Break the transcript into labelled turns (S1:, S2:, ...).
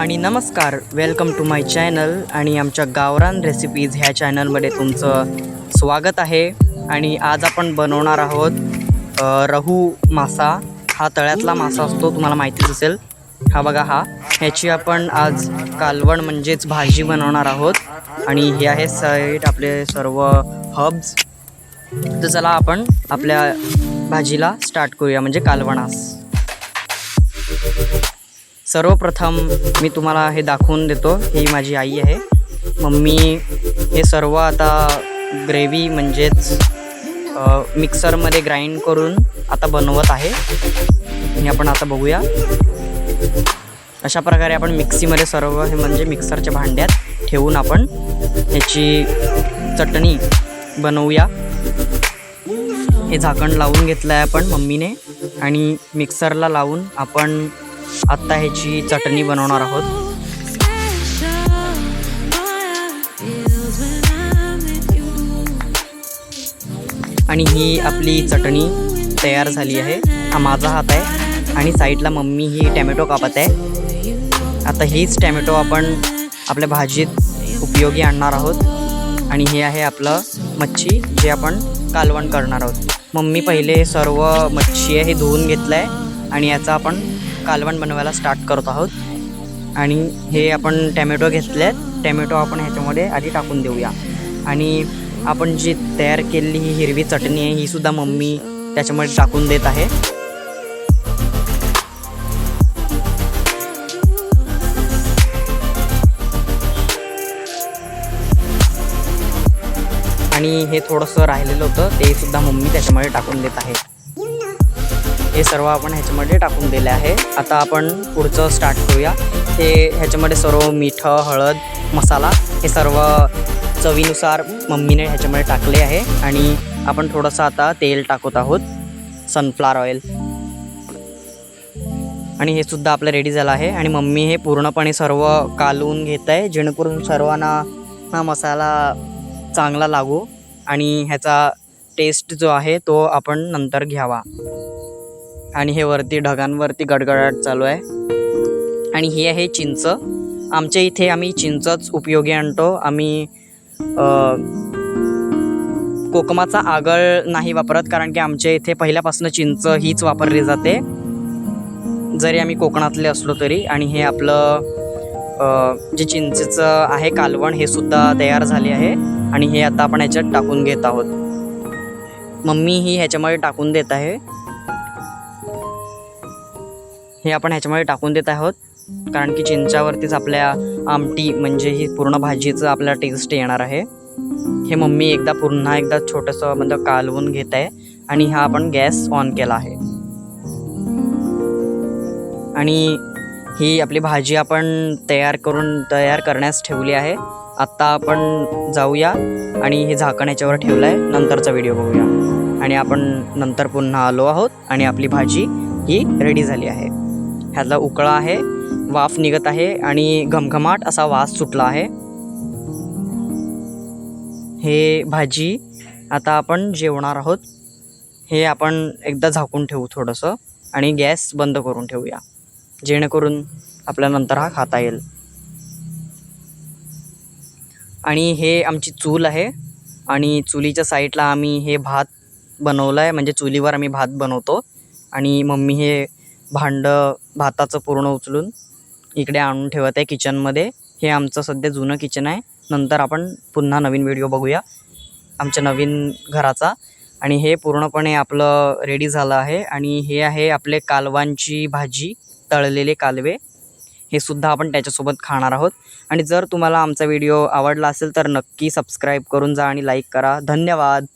S1: आणि नमस्कार, welcome to my channel आणि आमच्या गावरान रेसिपीज ह्या चॅनलमध्ये तुमचं स्वागत आहे। आणि आज आपण बनवणार आहोत रहू मासा। हा तळ्यातला मासा असतो, तुम्हाला माहितीच असेल। हा बघा, ह्याची आपण आज कालवण म्हणजेच भाजी बनवणार आहोत। आणि हे आहे साईड आपले सर्व हब्स। तर चला आपण आपल्या भाजीला स्टार्ट करूया, म्हणजे कालवणास। सर्वप्रथम मी तुम्हाला हे दाखवून देतो, ही माझी आई आहे। मम्मी हे सर्व आता ग्रेव्ही म्हणजेच मिक्सरमध्ये ग्राइंड करून आता बनवत आहे। हे आपण आता बघूया। अशा प्रकारे आपण मिक्सीमध्ये सर्व हे म्हणजे मिक्सरच्या भांड्यात ठेवून आपण ह्याची चटणी बनवूया। हे झाकण लावून घेतलं आहे आपण मम्मीने आणि मिक्सरला लावून आपण आता ह्याची चटणी बनवणार आहोत। आणि ही आपली चटणी तयार झाली आहे। हा माझा हात आहे आणि साईडला मम्मी ही टॅमॅटो कापत आहे। आता हीच टॅमॅटो आपण आपल्या भाजीत उपयोगी आणणार आहोत। आणि हे आहे आपलं मच्छी, जे आपण कालवण करणार आहोत। मम्मी पहिले सर्व मच्छी आहे हे धुवून घेतलं आहे आणि याचा आपण कालवण बनवायला स्टार्ट करत आहोत। आणि हे आपण टॅमॅटो घेतले आहेत, टॅमॅटो आपण ह्याच्यामध्ये आधी टाकून देऊया। आणि आपण जी तयार केलेली ही हिरवी चटणी आहे ही सुद्धा मम्मी त्याच्यामध्ये टाकून देत आहे। आणि हे थोडंसं राहिलेलं होतं ते सुद्धा मम्मी त्याच्यामध्ये टाकून देत आहे। हे सर्व आपण ह्याच्यामध्ये टाकून दिले आहे। आता आपण पुढचं स्टार्ट करूया। हे ह्याच्यामध्ये सर्व मीठ, हळद, मसाला हे सर्व चवीनुसार मम्मीने ह्याच्यामध्ये टाकले आहे। आणि आपण थोडंसं आता तेल टाकत आहोत, सनफ्लॉवर ऑइल। आणि हे सुद्धा आपलं रेडी झालं आहे। आणि मम्मी हे पूर्णपणे सर्व कालवून घेत आहे, जेणेकरून सर्वांना हा मसाला चांगला लागू आणि ह्याचा टेस्ट जो आहे तो आपण नंतर घ्यावा। आणि हे वरती ढगांवरती गडगडाट चालू आहे। आणि ही आहे चिंच। आमच्या इथे आम्ही चिंचच उपयोगी आणतो। आम्ही कोकमाचा आगळ नाही वापरत, कारण की आमच्या इथे पहिल्यापासून चिंच हीच वापरली जाते, जरी आम्ही कोकणातले असलो तरी। आणि हे आपलं जे चिंचेचं आहे कालवण हे सुद्धा तयार झाले आहे। आणि हे आता आपण ह्याच्यात टाकून घेत आहोत। मम्मी ही ह्याच्यामध्ये टाकून देत आहे। हे आपण ह्याच्यामध्ये टाकून देत आहोत, कारण की चिंचावरतीच आपल्या आमटी म्हणजे ही पूर्ण भाजीचं आपल्याला टेस्ट येणार आहे। हे मम्मी पुन्हा एकदा छोटंसं म्हणजे कालवून घेत आहे। आणि हा आपण गॅस ऑन केला आहे। आणि ही आपली भाजी आपण तयार करण्यास ठेवली आहे। आत्ता आपण जाऊया आणि हे झाकण याच्यावर ठेवलं आहे, नंतरचा व्हिडिओ बघूया। आणि आपण नंतर पुन्हा आलो आहोत आणि आपली भाजी ही रेडी झाली आहे। ह्यातला उकळा आहे, वाफ निघत आहे आणि घमघमाट असा वास सुटला आहे। हे भाजी आता आपण जेवणार आहोत। हे आपण एकदा झाकून ठेवू थोडंसं आणि गॅस बंद करून ठेवूया, जेणेकरून आपल्याला नंतर हा खाता येईल। आणि हे आमची चूल आहे आणि चुलीच्या साईडला आम्ही हे भात बनवलं आहे, म्हणजे चुलीवर आम्ही भात बनवतो। आणि मम्मी हे भांडं भाताचं पूर्ण उचलून इकडे आणून ठेवत आहे किचनमध्ये। हे आमचं सध्या जुनं किचन आहे, नंतर आपण पुन्हा नवीन व्हिडिओ बघूया आमच्या नवीन घराचा। आणि हे पूर्णपणे आपलं रेडी झालं आहे। आणि हे आहे आपले कालवांची भाजी, तळलेले कालवे, हे सुद्धा आपण त्याच्यासोबत खाणार आहोत। आणि जर तुम्हाला आमचा व्हिडिओ आवडला असेल तर नक्की सबस्क्राईब करून जा आणि लाईक करा। धन्यवाद।